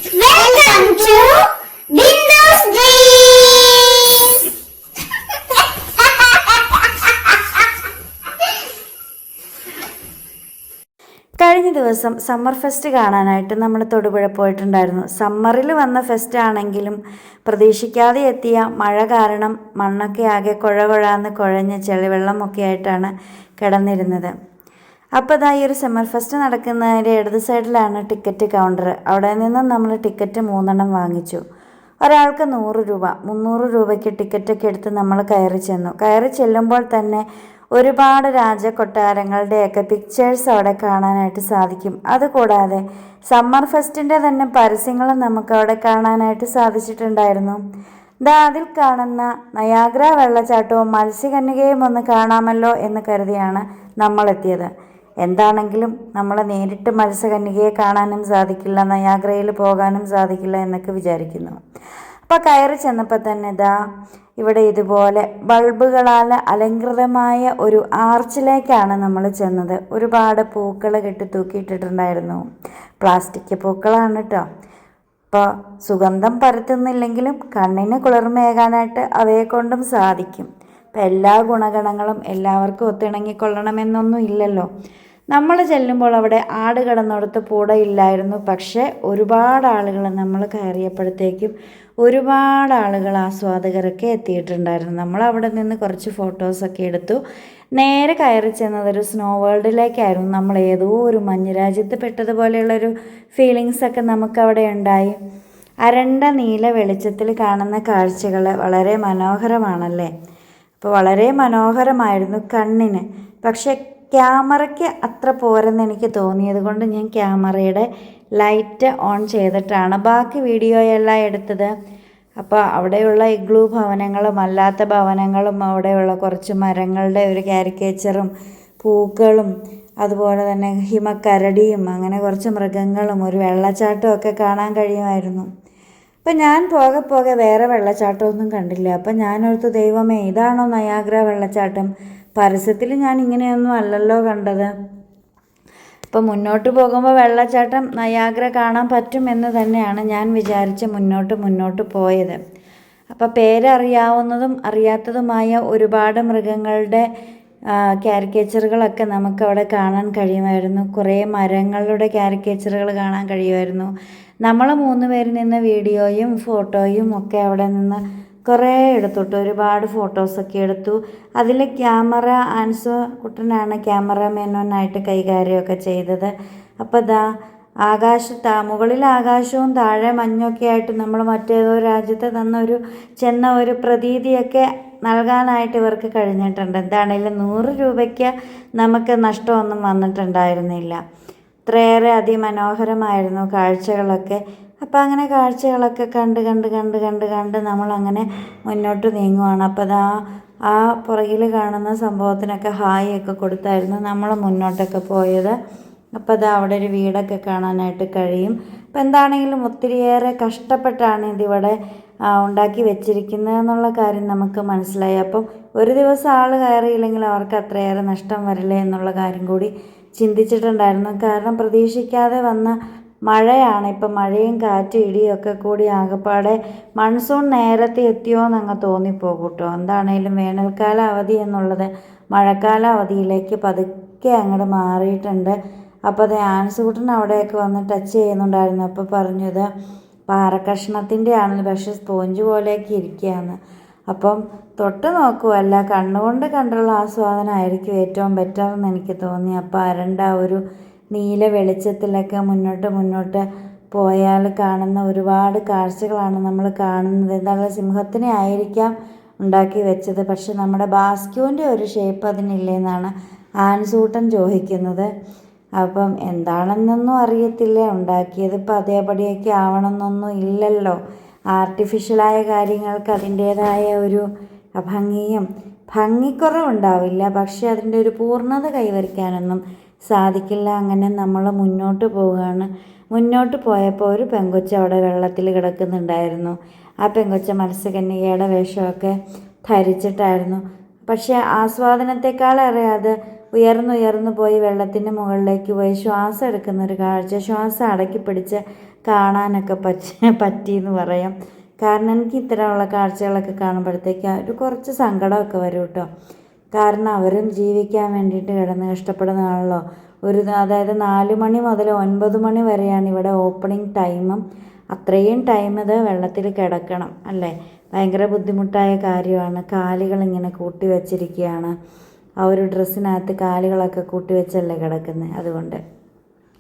Welcome to Bindu's Dreams. കഴിഞ്ഞ ദിവസം summer fest കാണാനായിട്ട് നമ്മൾ തൊടുപുഴ പോയിട്ടുണ്ടായിരുന്നു. സമ്മറിൽ വന്ന ഫെസ്റ്റ് ആണെങ്കിലും പ്രതീക്ഷിക്കാതെ എത്തിയ മഴ കാരണം മണ്ണൊക്കെ ആകെ കുഴകുഴാന്ന് കുഴഞ്ഞ് ചെളിവെള്ളമൊക്കെ ആയിട്ടാണ് കിടന്നിരുന്നത്. അപ്പോൾ ഇതാ ഈ ഒരു സമ്മർ ഫെസ്റ്റ് നടക്കുന്നതിൻ്റെ ഇടത് സൈഡിലാണ് ടിക്കറ്റ് കൗണ്ടർ. അവിടെ നിന്നും നമ്മൾ ടിക്കറ്റ് 3 വാങ്ങിച്ചു. ഒരാൾക്ക് 100 രൂപ, 300 രൂപയ്ക്ക് ടിക്കറ്റൊക്കെ എടുത്ത് നമ്മൾ കയറി ചെന്നു. കയറി ചെല്ലുമ്പോൾ തന്നെ ഒരുപാട് രാജകൊട്ടാരങ്ങളുടെയൊക്കെ പിക്ചേഴ്സ് അവിടെ കാണാനായിട്ട് സാധിക്കും. അതുകൂടാതെ സമ്മർ ഫെസ്റ്റിൻ്റെ തന്നെ പരസ്യങ്ങളും നമുക്ക് അവിടെ കാണാനായിട്ട് സാധിച്ചിട്ടുണ്ടായിരുന്നു. അതിൽ കാണുന്ന നയാഗ്ര വെള്ളച്ചാട്ടവും മത്സ്യകന്യകയും ഒന്ന് കാണാമല്ലോ എന്ന് കരുതിയാണ് നമ്മളെത്തിയത്. എന്താണെങ്കിലും നമ്മൾ നേരിട്ട് മത്സ്യകന്യകയെ കാണാനും സാധിക്കില്ല, നയാഗ്രയിൽ പോകാനും സാധിക്കില്ല എന്നൊക്കെ വിചാരിക്കുന്നു. അപ്പോൾ കയറി ചെന്നപ്പോൾ തന്നെ ഇവിടെ ഇതുപോലെ ബൾബുകളാൽ അലങ്കൃതമായ ഒരു ആർച്ചിലേക്കാണ് നമ്മൾ ചെന്നത്. ഒരുപാട് പൂക്കൾ കെട്ടി തൂക്കിയിട്ടിട്ടുണ്ടായിരുന്നു. പ്ലാസ്റ്റിക് പൂക്കളാണ് കേട്ടോ. അപ്പോൾ സുഗന്ധം പരത്തുന്നില്ലെങ്കിലും കണ്ണിന് കുളിർമയേകാനായിട്ട് അവയെ കൊണ്ടും സാധിക്കും. അപ്പം എല്ലാ ഗുണഗണങ്ങളും എല്ലാവർക്കും ഒത്തിണങ്ങിക്കൊള്ളണമെന്നൊന്നും ഇല്ലല്ലോ. നമ്മൾ ചെല്ലുമ്പോൾ അവിടെ ആട് കിടന്നിടത്ത് പൂടയില്ലായിരുന്നു. പക്ഷേ ഒരുപാട് ആളുകൾ നമ്മൾ കയറിയപ്പോഴത്തേക്കും ഒരുപാട് ആളുകൾ ആസ്വാദകരൊക്കെ എത്തിയിട്ടുണ്ടായിരുന്നു. നമ്മൾ അവിടെ നിന്ന് കുറച്ച് ഫോട്ടോസൊക്കെ എടുത്തു. നേരെ കയറി ചെന്നതൊരു സ്നോ വേൾഡിലേക്കായിരുന്നു. നമ്മൾ ഏതോ ഒരു മഞ്ഞ് രാജ്യത്ത് പെട്ടതുപോലെയുള്ളൊരു ഫീലിങ്സൊക്കെ നമുക്കവിടെ ഉണ്ടായി. അരണ്ട നീല വെളിച്ചത്തിൽ കാണുന്ന കാഴ്ചകൾ വളരെ മനോഹരമാണല്ലേ. അപ്പോൾ വളരെ മനോഹരമായിരുന്നു കണ്ണിന്. പക്ഷേ ക്യാമറയ്ക്ക് അത്ര പോരെന്ന് എനിക്ക് തോന്നിയത് കൊണ്ട് ഞാൻ ക്യാമറയുടെ ലൈറ്റ് ഓൺ ചെയ്തിട്ടാണ് ബാക്കി വീഡിയോയെല്ലാം എടുത്തത്. അപ്പോൾ അവിടെയുള്ള ഇഗ്ലൂ ഭവനങ്ങളും അല്ലാത്ത ഭവനങ്ങളും അവിടെയുള്ള കുറച്ച് മരങ്ങളുടെ ഒരു കാരിക്കേച്ചറും പൂക്കളും അതുപോലെ തന്നെ ഹിമക്കരടിയും അങ്ങനെ കുറച്ച് മൃഗങ്ങളും ഒരു വെള്ളച്ചാട്ടവും ഒക്കെ കാണാൻ കഴിയുമായിരുന്നു. അപ്പം ഞാൻ പോകെ വേറെ വെള്ളച്ചാട്ടമൊന്നും കണ്ടില്ല. അപ്പം ഞാനോർത്തു, ദൈവമേ, ഇതാണോ നയാഗ്ര വെള്ളച്ചാട്ടം? പരസ്യത്തിൽ ഞാൻ ഇങ്ങനെയൊന്നും അല്ലല്ലോ കണ്ടത്. അപ്പം മുന്നോട്ട് പോകുമ്പോൾ വെള്ളച്ചാട്ടം നയാഗ്ര കാണാൻ പറ്റുമെന്ന് തന്നെയാണ് ഞാൻ വിചാരിച്ച് മുന്നോട്ട് പോയത്. അപ്പോൾ പേരറിയാവുന്നതും അറിയാത്തതുമായ ഒരുപാട് മൃഗങ്ങളുടെ കാരിക്കേച്ചറുകളൊക്കെ നമുക്കവിടെ കാണാൻ കഴിയുമായിരുന്നു. കുറേ മരങ്ങളുടെ കാരിക്കേച്ചറുകൾ കാണാൻ കഴിയുമായിരുന്നു. നമ്മൾ 3 പേര് നിന്ന് വീഡിയോയും ഫോട്ടോയും ഒക്കെ അവിടെ നിന്ന് കുറേ എടുത്തിട്ട് ഒരുപാട് ഫോട്ടോസൊക്കെ എടുത്തു. അതിൽ ക്യാമറ ആൻസോ കുട്ടനാണ് ക്യാമറമാനായിട്ട് കൈകാര്യമൊക്കെ ചെയ്തത്. അപ്പോൾ മുകളിൽ ആകാശവും താഴെ മഞ്ഞൊക്കെ ആയിട്ട് നമ്മൾ മറ്റേതോ രാജ്യത്ത് ചെന്ന ഒരു പ്രതീതിയൊക്കെ നൽകാനായിട്ട് ഇവർക്ക് കഴിഞ്ഞിട്ടുണ്ട്. എന്താണെങ്കിലും 100 രൂപയ്ക്ക് നമുക്ക് നഷ്ടമൊന്നും വന്നിട്ടുണ്ടായിരുന്നില്ല. ഇത്രയേറെ അതിമനോഹരമായിരുന്നു കാഴ്ചകളൊക്കെ. അപ്പോൾ അങ്ങനെ കാഴ്ചകളൊക്കെ കണ്ട് നമ്മളങ്ങനെ മുന്നോട്ട് നീങ്ങുവാണ്. അപ്പോൾ ആ പുറകിൽ കാണുന്ന സംഭവത്തിനൊക്കെ ഹായ് ഒക്കെ കൊടുത്തായിരുന്നു നമ്മൾ മുന്നോട്ടൊക്കെ പോയത്. അപ്പോൾ അവിടെ ഒരു വീടൊക്കെ കാണാനായിട്ട് കഴിയും. അപ്പോൾ എന്താണെങ്കിലും ഒത്തിരിയേറെ കഷ്ടപ്പെട്ടാണ് ഇതിവിടെ ഉണ്ടാക്കി വെച്ചിരിക്കുന്നത് എന്നുള്ള കാര്യം നമുക്ക് മനസ്സിലായി. അപ്പം ഒരു ദിവസം ആൾ കയറിയില്ലെങ്കിൽ അവർക്ക് അത്രയേറെ നഷ്ടം വരില്ലേ എന്നുള്ള കാര്യം കൂടി ചിന്തിച്ചിട്ടുണ്ടായിരുന്നു. കാരണം പ്രതീക്ഷിക്കാതെ വന്ന മഴയാണ്. ഇപ്പം മഴയും കാറ്റും ഇടിയും ഒക്കെ കൂടി ആകപ്പാടെ മൺസൂൺ നേരത്തെ എത്തിയോ എന്നങ്ങ് തോന്നിപ്പോകും കേട്ടോ. എന്താണേലും വേനൽക്കാല അവധി എന്നുള്ളത് മഴക്കാല അവധിയിലേക്ക് പതുക്കെ അങ്ങോട്ട് മാറിയിട്ടുണ്ട്. അപ്പോൾ ആൻസുകുട്ടൻ അവിടെയൊക്കെ വന്ന് ടച്ച് ചെയ്യുന്നുണ്ടായിരുന്നു. അപ്പോൾ പറഞ്ഞത് പാറക്കഷ്ണത്തിൻ്റെ ആണെന്ന്, പക്ഷേ സ്പോഞ്ച് പോലെയൊക്കെ ഇരിക്കുകയാണ്. അപ്പം തൊട്ട് നോക്കുമല്ല, കണ്ണുകൊണ്ട് കണ്ടുള്ള ആസ്വാദനമായിരിക്കും ഏറ്റവും ബെറ്റർ എന്ന് എനിക്ക് തോന്നി. അപ്പോൾ അരണ്ട ഒരു നീല വെളിച്ചത്തിലൊക്കെ മുന്നോട്ട് പോയാൽ കാണുന്ന ഒരുപാട് കാഴ്ചകളാണ് നമ്മൾ കാണുന്നത്. എന്താണ്, സിംഹത്തിനെ ആയിരിക്കാം ഉണ്ടാക്കി വെച്ചത്. പക്ഷെ നമ്മുടെ ബാസ്ക്യൂവിൻ്റെ ഒരു ഷേപ്പ് അതിനില്ലെന്നാണ് ആൻസൂട്ടൻ ചോദിക്കുന്നത്. അപ്പം എന്താണെന്നൊന്നും അറിയത്തില്ല. ഉണ്ടാക്കിയത് ഇപ്പം അതേപടിയൊക്കെ ആവണമെന്നൊന്നും ഇല്ലല്ലോ. ആർട്ടിഫിഷ്യലായ കാര്യങ്ങൾക്ക് അതിൻ്റേതായ ഒരു ഭംഗിക്കുറവുണ്ടാവില്ല. പക്ഷെ അതിൻ്റെ ഒരു പൂർണ്ണത കൈവരിക്കാനൊന്നും സാധിക്കില്ല. അങ്ങനെ നമ്മൾ മുന്നോട്ട് പോവുകയാണ്. മുന്നോട്ട് പോയപ്പോൾ ഒരു പെങ്കൊച്ച് അവിടെ വെള്ളത്തിൽ കിടക്കുന്നുണ്ടായിരുന്നു. ആ പെങ്കൊച്ച മത്സ്യകന്യകയുടെ വേഷമൊക്കെ ധരിച്ചിട്ടായിരുന്നു. പക്ഷേ ആസ്വാദനത്തെക്കാളേറെ അത് ഉയർന്നുയർന്നു പോയി വെള്ളത്തിൻ്റെ മുകളിലേക്ക് പോയി ശ്വാസം എടുക്കുന്നൊരു കാഴ്ച. ശ്വാസം അടക്കി പിടിച്ച് കാണാനൊക്കെ പറ്റിയെന്ന് പറയാം. കാരണം എനിക്ക് ഇത്തരമുള്ള കാഴ്ചകളൊക്കെ കാണുമ്പോഴത്തേക്ക് ഒരു കുറച്ച് സങ്കടമൊക്കെ വരും കേട്ടോ. കാരണം അവരും ജീവിക്കാൻ വേണ്ടിയിട്ട് കിടന്ന് കഷ്ടപ്പെടുന്നതാണല്ലോ. അതായത് 4 മണി മുതൽ 9 മണി വരെയാണ് ഇവിടെ ഓപ്പണിംഗ് ടൈമും. അത്രയും ടൈം ഇത് വെള്ളത്തിൽ കിടക്കണം അല്ലേ. ഭയങ്കര ബുദ്ധിമുട്ടായ കാര്യമാണ്. കാലുകളിങ്ങനെ കൂട്ടി വച്ചിരിക്കുകയാണ്. ആ ഒരു ഡ്രസ്സിനകത്ത് കാലുകളൊക്കെ കൂട്ടി വെച്ചല്ലേ കിടക്കുന്നത്. അതുകൊണ്ട്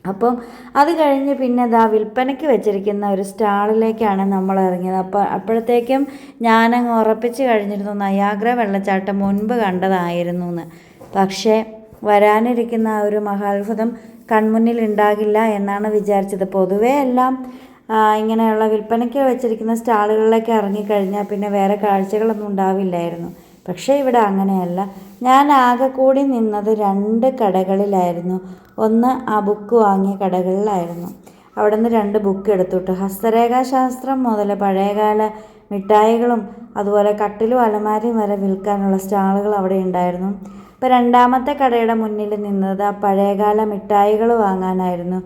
അപ്പം അത് കഴിഞ്ഞ് പിന്നെ വിൽപ്പനയ്ക്ക് വെച്ചിരിക്കുന്ന ഒരു സ്റ്റാളിലേക്കാണ് നമ്മൾ ഇറങ്ങിയത്. അപ്പോഴത്തേക്കും ഞാനങ്ങ് ഉറപ്പിച്ച് കഴിഞ്ഞിരുന്നു നയാഗ്ര വെള്ളച്ചാട്ടം മുൻപ് കണ്ടതായിരുന്നു എന്ന്. പക്ഷേ വരാനിരിക്കുന്ന ആ ഒരു മഹാത്ഭുതം കൺമുന്നിൽ ഉണ്ടാകില്ല എന്നാണ് വിചാരിച്ചത്. പൊതുവേ എല്ലാം ഇങ്ങനെയുള്ള വിൽപ്പനയ്ക്ക് വെച്ചിരിക്കുന്ന സ്റ്റാളുകളിലേക്ക് ഇറങ്ങിക്കഴിഞ്ഞാൽ പിന്നെ വേറെ കാഴ്ചകളൊന്നും ഉണ്ടാവില്ലായിരുന്നു. പക്ഷേ ഇവിടെ അങ്ങനെയല്ല. ഞാൻ ആകെ കൂടി നിന്നത് 2 കടകളിലായിരുന്നു. ഒന്ന് ആ ബുക്ക് വാങ്ങിയ കടകളിലായിരുന്നു. അവിടെ നിന്ന് 2 ബുക്ക് എടുത്തുവിട്ടു. ഹസ്തരേഖാശാസ്ത്രം മുതൽ പഴയകാല മിഠായികളും അതുപോലെ കട്ടിലും അലമാരയും വരെ വിൽക്കാനുള്ള സ്റ്റാളുകൾ അവിടെ ഉണ്ടായിരുന്നു. ഇപ്പോൾ 2ാമത്തെ കടയുടെ മുന്നിൽ നിന്നത് ആ പഴയകാല മിഠായികൾ വാങ്ങാനായിരുന്നു.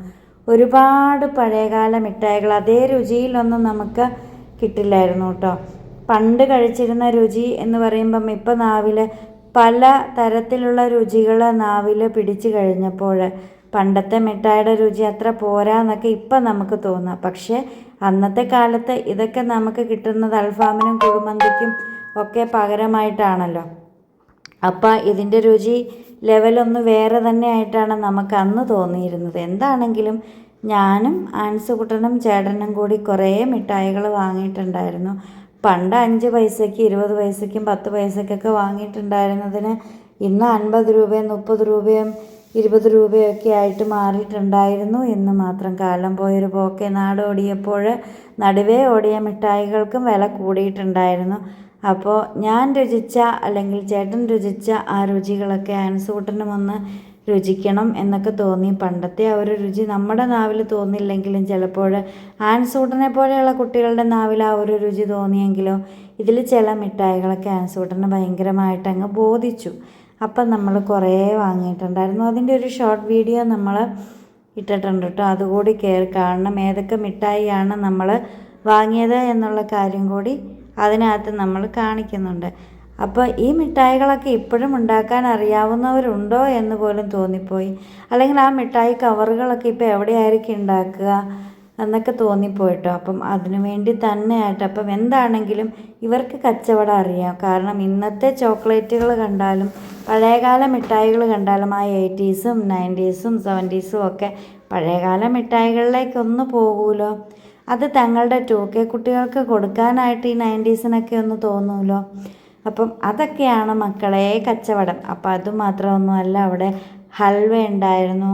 ഒരുപാട് പഴയകാല മിഠായികൾ. അതേ രുചിയിലൊന്നും നമുക്ക് കിട്ടില്ലായിരുന്നു കേട്ടോ. പണ്ട് കഴിച്ചിരുന്ന രുചി എന്ന് പറയുമ്പം ഇപ്പം നാവിൽ പല തരത്തിലുള്ള രുചികൾ നാവിൽ പിടിച്ചു കഴിഞ്ഞപ്പോൾ പണ്ടത്തെ മിഠായിയുടെ രുചി അത്ര പോരാന്നൊക്കെ ഇപ്പം നമുക്ക് തോന്നാം. പക്ഷേ അന്നത്തെ കാലത്ത് ഇതൊക്കെ നമുക്ക് കിട്ടുന്നത് അൽഫാമിനും കുഴിമന്തിക്കും ഒക്കെ പകരമായിട്ടാണല്ലോ. അപ്പം ഇതിൻ്റെ രുചി ലെവലൊന്ന് വേറെ തന്നെ ആയിട്ടാണ് നമുക്ക് അന്ന് തോന്നിയിരുന്നത്. എന്താണെങ്കിലും ഞാനും ആൻസുകുട്ടനും ചേട്ടനും കൂടി കുറേ മിഠായികൾ വാങ്ങിയിട്ടുണ്ടായിരുന്നു. പണ്ട് 5 പൈസയ്ക്ക് 20 പൈസയ്ക്കും 10 പൈസയ്ക്കൊക്കെ വാങ്ങിയിട്ടുണ്ടായിരുന്നതിന് ഇന്ന് 50 രൂപയും 30 രൂപയും 20 രൂപയൊക്കെ ആയിട്ട് മാറിയിട്ടുണ്ടായിരുന്നു എന്ന് മാത്രം. കാലം പോയൊരു പോക്കെ. നാടോടിയപ്പോൾ നടുവേ ഓടിയ മിഠായികൾക്കും വില കൂടിയിട്ടുണ്ടായിരുന്നു. അപ്പോൾ ഞാൻ രുചിച്ച അല്ലെങ്കിൽ ചേട്ടൻ രുചിച്ച ആ രുചികളൊക്കെ ആൻസുകുട്ടനും ഒന്ന് രുചിക്കണം എന്നൊക്കെ തോന്നി. പണ്ടത്തെ ആ ഒരു രുചി നമ്മുടെ നാവിൽ തോന്നില്ലെങ്കിലും ചിലപ്പോൾ ആൻസുകുട്ടനെ പോലെയുള്ള കുട്ടികളുടെ നാവിൽ ആ ഒരു രുചി തോന്നിയെങ്കിലോ ഇതിൽ ചില മിഠായികളൊക്കെ ആൻസുകുട്ടനെ ഭയങ്കരമായിട്ട് അങ്ങ് ബോധിച്ചു. അപ്പം നമ്മൾ കുറേ വാങ്ങിയിട്ടുണ്ടായിരുന്നു. അതിൻ്റെ ഒരു ഷോർട്ട് വീഡിയോ നമ്മൾ ഇട്ടിട്ടുണ്ട് കേട്ടോ. അതുകൂടി കയറി കാണണം. ഏതൊക്കെ മിഠായിയാണ് നമ്മൾ വാങ്ങിയത് എന്നുള്ള കാര്യം കൂടി അതിനകത്ത് നമ്മൾ കാണിക്കുന്നുണ്ട്. അപ്പോൾ ഈ മിഠായികളൊക്കെ ഇപ്പോഴും ഉണ്ടാക്കാൻ അറിയാവുന്നവരുണ്ടോ എന്ന് പോലും തോന്നിപ്പോയി. അല്ലെങ്കിൽ ആ മിഠായി കവറുകളൊക്കെ ഇപ്പോൾ എവിടെയായിരിക്കും ഉണ്ടാക്കുക എന്നൊക്കെ തോന്നിപ്പോയിട്ടോ. അപ്പം അതിനു വേണ്ടി തന്നെയായിട്ട്. അപ്പം എന്താണെങ്കിലും ഇവർക്ക് കച്ചവടം അറിയാം. കാരണം ഇന്നത്തെ ചോക്ലേറ്റുകൾ കണ്ടാലും പഴയകാല മിഠായികൾ കണ്ടാലും ആ 80s 90s 70s ഒക്കെ പഴയകാല മിഠായികളിലേക്കൊന്ന് പോകൂലോ. അത് തങ്ങളുടെ 2K കുട്ടികൾക്ക് കൊടുക്കാനായിട്ട് ഈ 90s ഒന്ന് തോന്നൂലോ. അപ്പം അതൊക്കെയാണ് മക്കളെ കച്ചവടം. അപ്പം അതുമാത്രമൊന്നുമല്ല, അവിടെ ഹൽവ ഉണ്ടായിരുന്നു.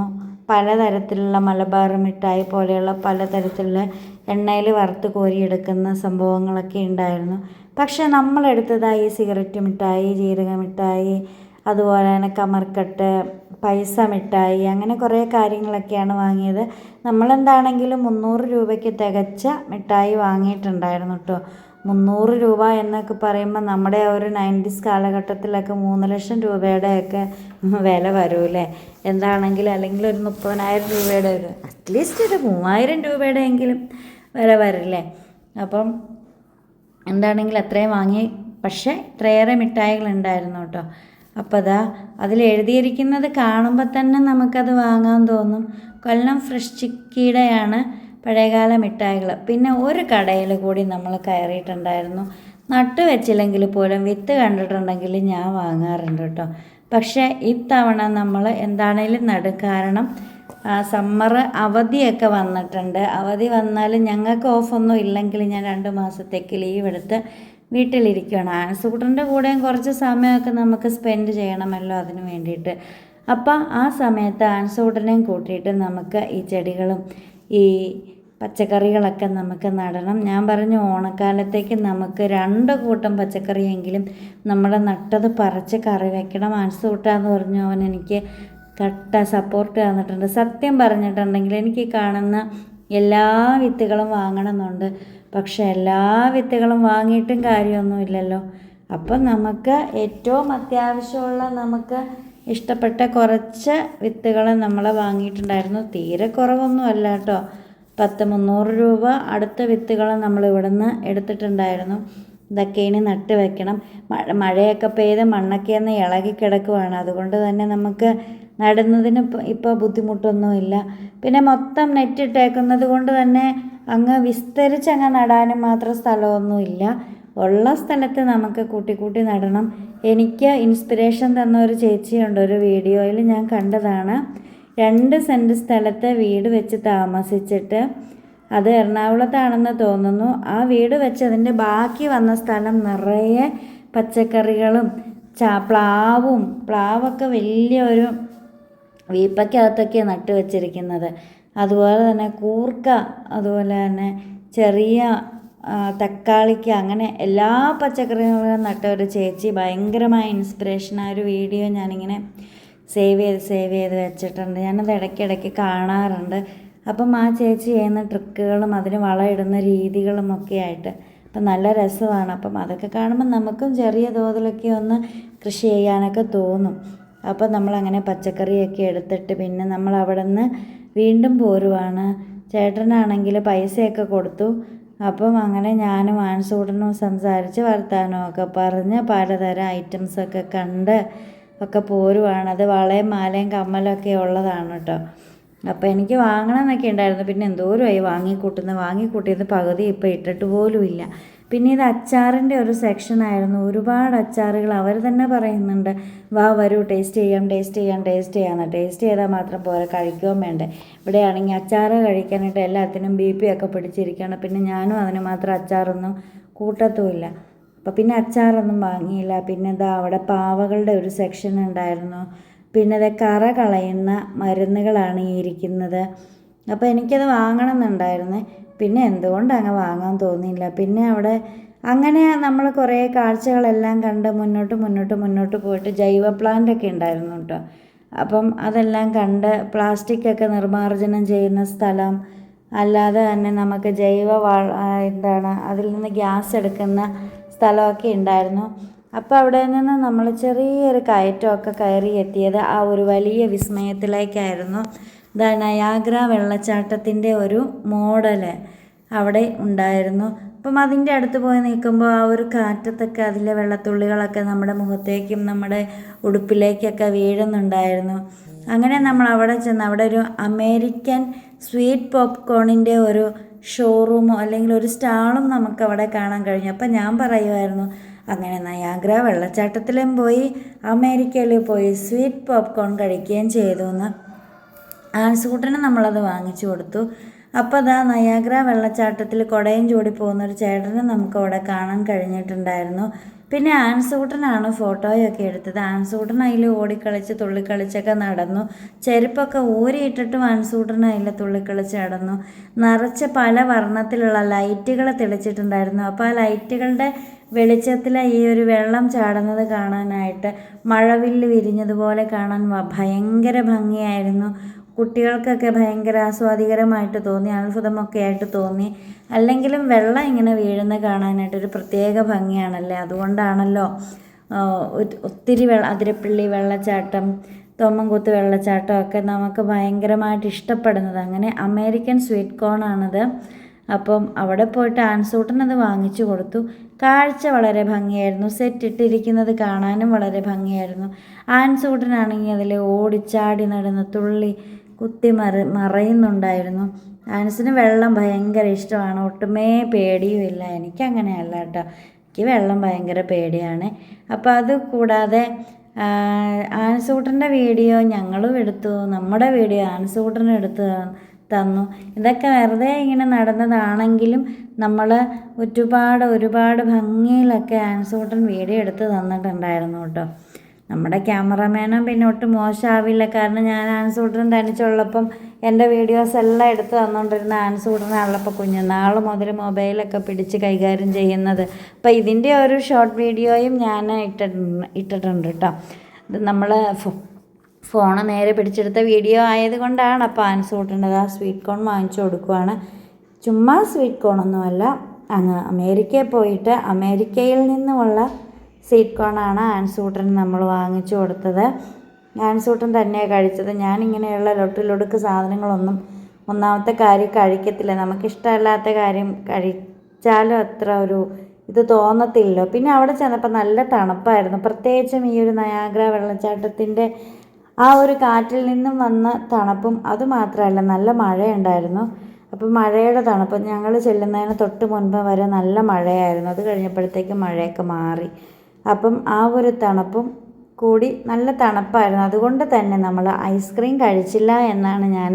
പലതരത്തിലുള്ള മലബാർ മിഠായി പോലെയുള്ള പലതരത്തിലുള്ള എണ്ണയിൽ വറുത്ത് കോരിയെടുക്കുന്ന സംഭവങ്ങളൊക്കെ ഉണ്ടായിരുന്നു. പക്ഷെ നമ്മളെടുത്തതായി സിഗരറ്റ് മിഠായി, ജീരക മിഠായി, അതുപോലെ തന്നെ കമർക്കട്ട്, പൈസ മിഠായി, അങ്ങനെ കുറേ കാര്യങ്ങളൊക്കെയാണ് വാങ്ങിയത്. നമ്മളെന്താണെങ്കിലും 300 രൂപയ്ക്ക് തികച്ച മിഠായി വാങ്ങിയിട്ടുണ്ടായിരുന്നു കേട്ടോ. 300 രൂപ എന്നൊക്കെ പറയുമ്പോൾ നമ്മുടെ ആ ഒരു 90s കാലഘട്ടത്തിലൊക്കെ 3 ലക്ഷം രൂപയുടെയൊക്കെ വില വരൂല്ലേ. എന്താണെങ്കിലും അല്ലെങ്കിൽ ഒരു 30,000 രൂപയുടെ ഒരു അറ്റ്ലീസ്റ്റ് ഒരു 3000 രൂപയുടെ എങ്കിലും വില വരില്ലേ. അപ്പം എന്താണെങ്കിലും അത്രയും വാങ്ങി. പക്ഷേ ഇത്രയേറെ മിഠായികളുണ്ടായിരുന്നു കേട്ടോ. അപ്പോൾ അതിൽ എഴുതിയിരിക്കുന്നത് കാണുമ്പോൾ തന്നെ നമുക്കത് വാങ്ങാൻ തോന്നും. കൊല്ലം ഫ്രഷ് ചിക്കിയുടെയാണ് പഴയകാല മിഠായികൾ. പിന്നെ ഒരു കടയിൽ കൂടി നമ്മൾ കയറിയിട്ടുണ്ടായിരുന്നു. നട്ടു വെച്ചില്ലെങ്കിൽ പോലും വിത്ത് കണ്ടിട്ടുണ്ടെങ്കിൽ ഞാൻ വാങ്ങാറുണ്ട് കേട്ടോ. പക്ഷേ ഇത്തവണ നമ്മൾ എന്താണേലും നടും. കാരണം സമ്മർ അവധിയൊക്കെ വന്നിട്ടുണ്ട്. അവധി വന്നാൽ ഞങ്ങൾക്ക് ഓഫൊന്നും ഇല്ലെങ്കിൽ ഞാൻ 2 മാസത്തേക്ക് ലീവ് എടുത്ത് വീട്ടിലിരിക്കുകയാണ്. ആൻസുകുട്ടൻ്റെ കൂടെയും കുറച്ച് സമയമൊക്കെ നമുക്ക് സ്പെൻഡ് ചെയ്യണമല്ലോ അതിന് വേണ്ടിയിട്ട്. അപ്പം ആ സമയത്ത് ആൻസുകുട്ടനെയും കൂട്ടിയിട്ട് നമുക്ക് ഈ ചെടികളും ഈ പച്ചക്കറികളൊക്കെ നമുക്ക് നടണം. ഞാൻ പറഞ്ഞു ഓണക്കാലത്തേക്ക് നമുക്ക് 2 കൂട്ടം പച്ചക്കറിയെങ്കിലും നമ്മൾ നട്ടത് പറിച്ച് കറി വെക്കണം. ആൻസുകുട്ടാന്ന് പറഞ്ഞു അവൻ എനിക്ക് കട്ട സപ്പോർട്ട് തന്നിട്ടുണ്ട്. സത്യം പറഞ്ഞിട്ടുണ്ടെങ്കിൽ എനിക്ക് കാണുന്ന എല്ലാ വിത്തുകളും വാങ്ങണമെന്നുണ്ട്. പക്ഷെ എല്ലാ വിത്തുകളും വാങ്ങിയിട്ടും കാര്യമൊന്നുമില്ലല്ലോ. അപ്പം നമുക്ക് ഏറ്റവും അത്യാവശ്യമുള്ള നമുക്ക് ഇഷ്ടപ്പെട്ട കുറച്ച് വിത്തുകൾ നമ്മൾ വാങ്ങിയിട്ടുണ്ടായിരുന്നു. തീരെ കുറവൊന്നും അല്ല കേട്ടോ. 300 രൂപ അടുത്ത വിത്തുകൾ നമ്മൾ ഇവിടുന്ന് എടുത്തിട്ടുണ്ടായിരുന്നു. ഇതൊക്കെ ഇനി നട്ട് വെക്കണം. മഴയൊക്കെ പെയ്ത് മണ്ണൊക്കെ ഒന്ന് ഇളകി കിടക്കുവാണ്. അതുകൊണ്ട് തന്നെ നമുക്ക് നടുന്നതിന് ഇപ്പോൾ ബുദ്ധിമുട്ടൊന്നുമില്ല. പിന്നെ മൊത്തം നെറ്റ് ഇട്ടേക്കുന്നത് കൊണ്ട് തന്നെ അങ്ങ് വിസ്തരിച്ചങ്ങ് നടാനും മാത്രം സ്ഥലമൊന്നുമില്ല. ഉള്ള സ്ഥലത്ത് നമുക്ക് കൂട്ടി കൂട്ടി നടണം. എനിക്ക് ഇൻസ്പിറേഷൻ തന്ന ഒരു ചേച്ചിയുണ്ട്, ഒരു വീഡിയോയിൽ ഞാൻ കണ്ടതാണ്. 2 സെൻറ്റ് സ്ഥലത്ത് വീട് വെച്ച് താമസിച്ചിട്ട്, അത് എറണാകുളത്താണെന്ന് തോന്നുന്നു, ആ വീട് വെച്ചതിൻ്റെ ബാക്കി വന്ന സ്ഥലം നിറയെ പച്ചക്കറികളും പ്ലാവൊക്കെ വലിയൊരു വീപ്പയ്ക്കകത്തൊക്കെ നട്ട് വെച്ചിരിക്കുന്നത്. അതുപോലെ തന്നെ കൂർക്ക, അതുപോലെ തന്നെ ചെറിയ തക്കാളിക്ക്, അങ്ങനെ എല്ലാ പച്ചക്കറികളും നട്ട ഒരു ചേച്ചി. ഭയങ്കരമായ ഇൻസ്പിറേഷനായ ഒരു വീഡിയോ ഞാനിങ്ങനെ സേവ് ചെയ്ത് വെച്ചിട്ടുണ്ട്. ഞാനത് ഇടയ്ക്കിടയ്ക്ക് കാണാറുണ്ട്. അപ്പം ആ ചേച്ചി ചെയ്യുന്ന ട്രിക്കുകളും അതിന് വളമിടുന്ന രീതികളും ഒക്കെ ആയിട്ട് അപ്പം നല്ല രസമാണ്. അപ്പം അതൊക്കെ കാണുമ്പോൾ നമുക്കും ചെറിയ തോതിലൊക്കെ ഒന്ന് കൃഷി ചെയ്യാനൊക്കെ തോന്നും. അപ്പം നമ്മളങ്ങനെ പച്ചക്കറിയൊക്കെ എടുത്തിട്ട് പിന്നെ നമ്മൾ അവിടെ നിന്ന് വീണ്ടും പോരുവാണ്. ചേട്ടനാണെങ്കിൽ പൈസയൊക്കെ കൊടുത്തു. അപ്പം അങ്ങനെ ഞാനും ആൻസൂട്ടനും സംസാരിച്ച് വർത്താനമൊക്കെ പറഞ്ഞ് പലതരം ഐറ്റംസൊക്കെ കണ്ട് ഒക്കെ പോരുവാണ്. അത് വളയും മാലയും കമ്മലൊക്കെ ഉള്ളതാണ് കേട്ടോ. അപ്പോൾ എനിക്ക് വാങ്ങണമെന്നൊക്കെ ഉണ്ടായിരുന്നു. പിന്നെ എന്തോരമായി വാങ്ങിക്കൂട്ടിയത് പകുതി ഇപ്പോൾ ഇട്ടിട്ട് പോലും ഇല്ല. പിന്നെ ഇത് അച്ചാറിൻ്റെ ഒരു സെക്ഷനായിരുന്നു. ഒരുപാട് അച്ചാറുകൾ അവർ തന്നെ പറയുന്നുണ്ട്, വരൂ ടേസ്റ്റ് ചെയ്യാം. ടേസ്റ്റ് ചെയ്താൽ മാത്രം പോരാ, കഴിക്കുകയും വേണ്ടേ. ഇവിടെയാണെങ്കിൽ അച്ചാറ് കഴിക്കാനായിട്ട് എല്ലാത്തിനും BP ഒക്കെ പിടിച്ചിരിക്കുകയാണ്. പിന്നെ ഞാനും അതിന് മാത്രം അച്ചാറൊന്നും കൂട്ടത്തുമില്ല. അപ്പോൾ പിന്നെ അച്ചാറൊന്നും വാങ്ങിയില്ല. പിന്നെ അവിടെ പാവകളുടെ ഒരു സെക്ഷൻ ഉണ്ടായിരുന്നു. പിന്നെ കറ കളയുന്ന മരുന്നുകളാണ് ഈ ഇരിക്കുന്നത്. അപ്പോൾ എനിക്കത് വാങ്ങണമെന്നുണ്ടായിരുന്നു. പിന്നെ എന്തുകൊണ്ട് അങ്ങ് വാങ്ങാൻ തോന്നിയില്ല. പിന്നെ അവിടെ അങ്ങനെ നമ്മൾ കുറേ കാഴ്ചകളെല്ലാം കണ്ട് മുന്നോട്ട് പോയിട്ട് ജൈവ പ്ലാന്റൊക്കെ ഉണ്ടായിരുന്നു കേട്ടോ. അപ്പം അതെല്ലാം കണ്ട് പ്ലാസ്റ്റിക്കൊക്കെ നിർമ്മാർജ്ജനം ചെയ്യുന്ന സ്ഥലം, അല്ലാതെ തന്നെ നമുക്ക് അതിൽ നിന്ന് ഗ്യാസ് എടുക്കുന്ന സ്ഥലമൊക്കെ ഉണ്ടായിരുന്നു. അപ്പോൾ അവിടെ നിന്ന് നമ്മൾ ചെറിയൊരു കയറ്റമൊക്കെ കയറി എത്തിയത് ആ ഒരു വലിയ വിസ്മയത്തിലേക്കായിരുന്നു. നയാഗ്ര വെള്ളച്ചാട്ടത്തിൻ്റെ ഒരു മോഡൽ അവിടെ ഉണ്ടായിരുന്നു. അപ്പം അതിൻ്റെ അടുത്ത് പോയി നിൽക്കുമ്പോൾ ആ ഒരു കാറ്റത്തൊക്കെ അതിലെ വെള്ളത്തുള്ളികളൊക്കെ നമ്മുടെ മുഖത്തേക്കും നമ്മുടെ ഉടുപ്പിലേക്കൊക്കെ വീഴുന്നുണ്ടായിരുന്നു. അങ്ങനെ നമ്മൾ അവിടെ ചെന്ന് അവിടെ ഒരു അമേരിക്കൻ സ്വീറ്റ് പോപ്കോണിൻ്റെ ഒരു ഷോറൂമോ അല്ലെങ്കിൽ ഒരു സ്റ്റാളും നമുക്കവിടെ കാണാൻ കഴിഞ്ഞു. അപ്പം ഞാൻ പറയുമായിരുന്നു, അങ്ങനെ നയാഗ്ര വെള്ളച്ചാട്ടത്തിലും പോയി അമേരിക്കയിൽ പോയി സ്വീറ്റ് പോപ്കോൺ കഴിക്കുകയും ചെയ്തു എന്ന്. ആൻസൂട്ടന് നമ്മളത് വാങ്ങിച്ചു കൊടുത്തു. അപ്പോൾ നയാഗ്ര വെള്ളച്ചാട്ടത്തിൽ കുടയും ചൂടി പോകുന്നൊരു ചേട്ടനെ നമുക്കവിടെ കാണാൻ കഴിഞ്ഞിട്ടുണ്ടായിരുന്നു. പിന്നെ ആൻസൂട്ടനാണ് ഫോട്ടോയൊക്കെ എടുത്തത്. ആൻസൂട്ടൻ അതിൽ ഓടിക്കളിച്ച് തുള്ളിക്കളിച്ചൊക്കെ നടന്നു. ചെരുപ്പൊക്കെ ഊരിയിട്ടിട്ടും ആൻസൂട്ടൻ അതിൽ തുള്ളിക്കളിച്ച് നടന്നു. നിറച്ച് പല വർണ്ണത്തിലുള്ള ലൈറ്റുകൾ തെളിച്ചിട്ടുണ്ടായിരുന്നു. അപ്പോൾ ആ ലൈറ്റുകളുടെ വെളിച്ചത്തിൽ ഈ ഒരു വെള്ളം ചാടുന്നത് കാണാനായിട്ട് മഴവില്ല് വിരിഞ്ഞതുപോലെ കാണാൻ ഭയങ്കര ഭംഗിയായിരുന്നു. കുട്ടികൾക്കൊക്കെ ഭയങ്കര ആസ്വാദികരമായിട്ട് തോന്നി, അത്ഭുതമൊക്കെ ആയിട്ട് തോന്നി. അല്ലെങ്കിലും വെള്ളം ഇങ്ങനെ വീഴുന്നത് കാണാനായിട്ടൊരു പ്രത്യേക ഭംഗിയാണല്ലേ. അതുകൊണ്ടാണല്ലോ ഒത്തിരി അതിരപ്പള്ളി വെള്ളച്ചാട്ടം, തൊമ്മൻകുത്ത് വെള്ളച്ചാട്ടം ഒക്കെ നമുക്ക് ഭയങ്കരമായിട്ട് ഇഷ്ടപ്പെടുന്നത്. അങ്ങനെ അമേരിക്കൻ സ്വീറ്റ് കോണാണത്. അപ്പം അവിടെ പോയിട്ട് ആൻസൂട്ടനത് വാങ്ങിച്ചു കൊടുത്തു. കാഴ്ച വളരെ ഭംഗിയായിരുന്നു. സെറ്റ് ഇട്ടിരിക്കുന്നത് കാണാനും വളരെ ഭംഗിയായിരുന്നു. ആൻസൂട്ടനാണെങ്കിൽ അതിൽ ഓടിച്ചാടി നടന്ന് തുള്ളി കുത്തി മറയുന്നുണ്ടായിരുന്നു. ആൻസിന് വെള്ളം ഭയങ്കര ഇഷ്ടമാണ്. ഒട്ടുമേ പേടിയുമില്ല. എനിക്കങ്ങനെയല്ല കേട്ടോ, എനിക്ക് വെള്ളം ഭയങ്കര പേടിയാണ്. അപ്പോൾ അത് കൂടാതെ ആൻസൂട്ടൻ്റെ വീഡിയോ ഞങ്ങളും എടുത്തു, നമ്മുടെ വീഡിയോ ആൻസൂട്ടനും എടുത്ത് തന്നു. ഇതൊക്കെ വെറുതെ ഇങ്ങനെ നടന്നതാണെങ്കിലും നമ്മൾ ഒരുപാട് ഭംഗിയിലൊക്കെ ആൻസൂട്ടൻ വീഡിയോ എടുത്ത് തന്നിട്ടുണ്ടായിരുന്നു കേട്ടോ. നമ്മുടെ ക്യാമറമാനും പിന്നെ ഒട്ടും മോശമാവില്ല. കാരണം ഞാൻ ആൻസൂട്ടൻ തനിച്ചുള്ളപ്പം എൻ്റെ വീഡിയോസ് എല്ലാം എടുത്ത് തന്നുകൊണ്ടിരുന്ന ആൻസൂട്ടനാണുള്ളപ്പോൾ കുഞ്ഞുനാൾ മുതൽ മൊബൈലൊക്കെ പിടിച്ച് കൈകാര്യം ചെയ്യുന്നത്. അപ്പോൾ ഇതിൻ്റെ ഒരു ഷോർട്ട് വീഡിയോയും ഞാൻ ഇട്ടിട്ടുണ്ട് കേട്ടോ. ഇത് നമ്മൾ ഫോണ് നേരെ പിടിച്ചെടുത്ത വീഡിയോ ആയതുകൊണ്ടാണ്. അപ്പോൾ ആൻസൂട്ടൻ്റെത് ആ സ്വീറ്റ് കോൺ വാങ്ങിച്ചു കൊടുക്കുവാണ്. ചുമ്മാ സ്വീറ്റ് കോണൊന്നുമല്ല, അങ്ങ് അമേരിക്കയിൽ പോയിട്ട് അമേരിക്കയിൽ നിന്നുമുള്ള സ്വീറ്റ് കോണാണ് ആൻസൂട്ടന് നമ്മൾ വാങ്ങിച്ചു കൊടുത്തത്. ആൻസൂട്ടൻ തന്നെയാണ് കഴിച്ചത്. ഞാനിങ്ങനെയുള്ള ലൊടുക്ക് സാധനങ്ങളൊന്നും ഒന്നാമത്തെ കാര്യം കഴിക്കത്തില്ല. നമുക്കിഷ്ടമല്ലാത്ത കാര്യം കഴിച്ചാലും അത്ര ഒരു ഇത് തോന്നത്തില്ലല്ലോ. പിന്നെ അവിടെ ചെന്നപ്പോൾ നല്ല തണുപ്പായിരുന്നു. പ്രത്യേകിച്ചും ഈ ഒരു നയാഗ്ര വെള്ളച്ചാട്ടത്തിൻ്റെ ആ ഒരു കാറ്റിൽ നിന്നും വന്ന തണുപ്പും അതുമാത്രമല്ല നല്ല മഴയുണ്ടായിരുന്നു. അപ്പോൾ മഴയുടെ തണുപ്പ് ഞങ്ങൾ ചെല്ലുന്നതിന് തൊട്ട് മുൻപ് വരെ നല്ല മഴയായിരുന്നു. അത് കഴിഞ്ഞപ്പോഴത്തേക്കും മഴയൊക്കെ മാറി. അപ്പം ആ ഒരു തണുപ്പും കൂടി നല്ല തണുപ്പായിരുന്നു. അതുകൊണ്ട് തന്നെ നമ്മൾ ഐസ്ക്രീം കഴിച്ചില്ല എന്നാണ് ഞാൻ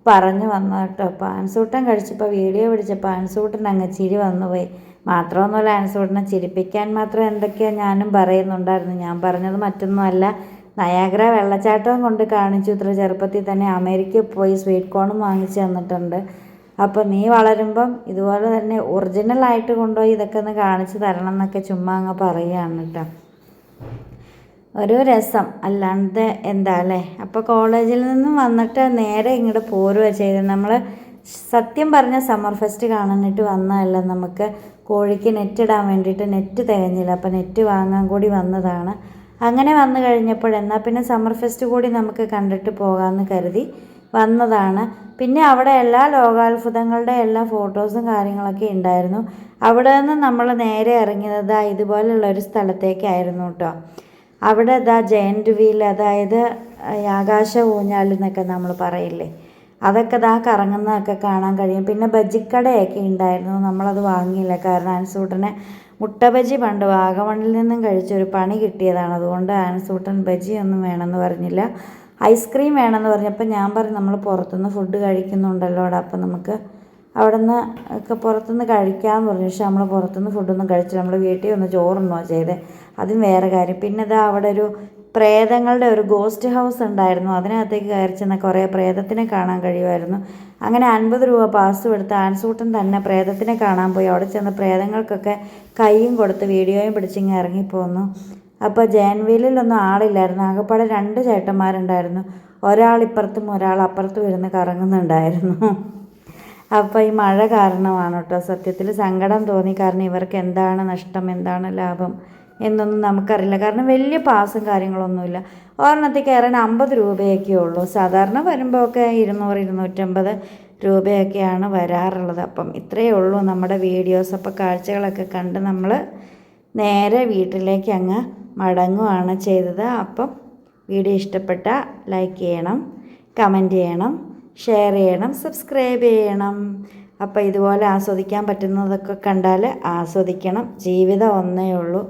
പറഞ്ഞു വന്നത് കേട്ടോ. പാൻസൂട്ടൻ കഴിച്ചപ്പോൾ വീഡിയോ പിടിച്ചപ്പോൾ ആൻസൂട്ടൻ അങ്ങ് ചിരി വന്നുപോയി. മാത്രമൊന്നുമല്ല, ആൻസൂട്ടനെ ചിരിപ്പിക്കാൻ മാത്രം എന്തൊക്കെയാണ് ഞാനും പറയുന്നുണ്ടായിരുന്നു. ഞാൻ പറഞ്ഞത് മറ്റൊന്നുമല്ല, നയാഗ്ര വെള്ളച്ചാട്ടവും കൊണ്ട് കാണിച്ചു. ഇത്ര ചെറുപ്പത്തിൽ തന്നെ അമേരിക്കയിൽ പോയി സ്വീറ്റ് കോണും വാങ്ങിച്ച് തന്നിട്ടുണ്ട്. അപ്പോൾ നീ വളരുമ്പം ഇതുപോലെ തന്നെ ഒറിജിനലായിട്ട് കൊണ്ടുപോയി ഇതൊക്കെ ഒന്ന് കാണിച്ച് തരണം എന്നൊക്കെ ചുമ്മാ അങ്ങ് പറയുകയാണ് കേട്ടോ. ഒരു രസം അല്ലാണ്ട് എന്താ അല്ലേ. അപ്പോൾ കോളേജിൽ നിന്നും വന്നിട്ട് നേരെ ഇങ്ങോട്ട് പോരുക ചെയ്തത്. നമ്മൾ സത്യം പറഞ്ഞ സമ്മർ ഫെസ്റ്റ് കാണാനായിട്ട് വന്നതല്ല, നമുക്ക് കോഴിക്ക് നെറ്റ് ഇടാൻ വേണ്ടിയിട്ട് നെറ്റ് തികഞ്ഞില്ല. അപ്പോൾ നെറ്റ് വാങ്ങാൻ കൂടി വന്നതാണ്. അങ്ങനെ വന്നു കഴിഞ്ഞപ്പോഴെന്നാൽ പിന്നെ സമ്മർ ഫെസ്റ്റ് കൂടി നമുക്ക് കണ്ടിട്ട് പോകാമെന്ന് കരുതി വന്നതാണ്. പിന്നെ അവിടെ എല്ലാ ലോകാത്ഭുതങ്ങളുടെ എല്ലാ ഫോട്ടോസും കാര്യങ്ങളൊക്കെ ഉണ്ടായിരുന്നു. അവിടെ നിന്ന് നമ്മൾ നേരെ ഇറങ്ങിയത് ഇതുപോലുള്ള ഒരു സ്ഥലത്തേക്കായിരുന്നു കേട്ടോ. അവിടെ ജയൻറ്റ് വീൽ, അതായത് ആകാശ ഊഞ്ഞാൽ എന്നൊക്കെ നമ്മൾ പറയില്ലേ, അതൊക്കെ കറങ്ങുന്നതൊക്കെ കാണാൻ കഴിയും. പിന്നെ ബജിക്കടയൊക്കെ ഉണ്ടായിരുന്നു. നമ്മളത് വാങ്ങിയില്ല, കാരണം ആൻസൂട്ടനെ മുട്ട ബജി പണ്ട് വാഗമണ്ണിൽ നിന്നും കഴിച്ചൊരു പണി കിട്ടിയതാണ്. അതുകൊണ്ട് ആൻസൂട്ടൻ ബജി ഒന്നും വേണമെന്ന് പറഞ്ഞില്ല, ഐസ്ക്രീം വേണമെന്ന് പറഞ്ഞപ്പോൾ ഞാൻ പറഞ്ഞു നമ്മൾ പുറത്തുനിന്ന് ഫുഡ് കഴിക്കുന്നുണ്ടല്ലോ അവിടെ, അപ്പം നമുക്ക് അവിടെ നിന്ന് ഒക്കെ പുറത്തുനിന്ന് കഴിക്കാമെന്ന് പറഞ്ഞു. പക്ഷെ നമ്മൾ പുറത്തുനിന്ന് ഫുഡൊന്നും കഴിച്ചില്ല, നമ്മൾ വീട്ടിൽ ഒന്ന് ചോറുണ്ണോ ചെയ്തേ, അതും വേറെ കാര്യം. പിന്നെ അവിടെ ഒരു പ്രേതങ്ങളുടെ ഒരു ഗോസ്റ്റ് ഹൗസ് ഉണ്ടായിരുന്നു. അതിനകത്തേക്ക് കയറി ചെന്ന കുറേ പ്രേതത്തിനെ കാണാൻ കഴിയുമായിരുന്നു. അങ്ങനെ 50 രൂപ പാസ്സും എടുത്ത് ആൻസൂട്ടൻ തന്നെ പ്രേതത്തിനെ കാണാൻ പോയി. അവിടെ ചെന്ന് പ്രേതങ്ങൾക്കൊക്കെ കൈയും കൊടുത്ത് വീഡിയോയും പിടിച്ചിങ്ങ് ഇറങ്ങിപ്പോന്നു. അപ്പോൾ ജയൻവീലിലൊന്നും ആളില്ലായിരുന്നു. ആകെപ്പാടെ 2 ചേട്ടന്മാരുണ്ടായിരുന്നു. ഒരാൾ ഇപ്പുറത്തും ഒരാൾ അപ്പുറത്തും ഇരുന്ന് കറങ്ങുന്നുണ്ടായിരുന്നു. അപ്പോൾ ഈ മഴ കാരണമാണ് കേട്ടോ സത്യത്തിൽ സങ്കടം തോന്നി. കാരണം ഇവർക്ക് എന്താണ് നഷ്ടം, എന്താണ് ലാഭം എന്നൊന്നും നമുക്കറിയില്ല. കാരണം വലിയ പാസും കാര്യങ്ങളൊന്നുമില്ല. ഒരെണ്ണത്തിൽ കയറാൻ 50 രൂപയൊക്കെ ഉള്ളൂ. സാധാരണ വരുമ്പോൾ ഒക്കെ 200, 250 രൂപയൊക്കെയാണ് വരാറുള്ളത്. അപ്പം ഇത്രയേ ഉള്ളൂ നമ്മുടെ വീഡിയോസ്. അപ്പോൾ കാഴ്ചകളൊക്കെ കണ്ട് നമ്മൾ നേരെ വീട്ടിലേക്ക് അങ്ങ് മടങ്ങുകയാണ് ചെയ്തത്. അപ്പം വീഡിയോ ഇഷ്ടപ്പെട്ടാൽ ലൈക്ക് ചെയ്യണം, കമൻറ്റ് ചെയ്യണം, ഷെയർ ചെയ്യണം, സബ്സ്ക്രൈബ് ചെയ്യണം. അപ്പോൾ ഇതുപോലെ ആസ്വദിക്കാൻ പറ്റുന്നതൊക്കെ കണ്ടാൽ ആസ്വദിക്കണം. ജീവിതം ഒന്നേ ഉള്ളൂ,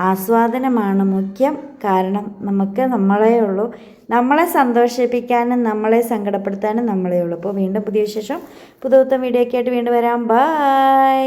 ആസ്വാദനമാണ് മുഖ്യം. കാരണം നമുക്ക് നമ്മളേ ഉള്ളൂ, നമ്മളെ സന്തോഷിപ്പിക്കാനും നമ്മളെ സങ്കടപ്പെടുത്താനും നമ്മളേ ഉള്ളൂ. അപ്പോൾ വീണ്ടും പുതിയ വിശേഷം പുതുത്ത വീഡിയോ ഒക്കെ ആയിട്ട് വീണ്ടും വരാം. ബൈ.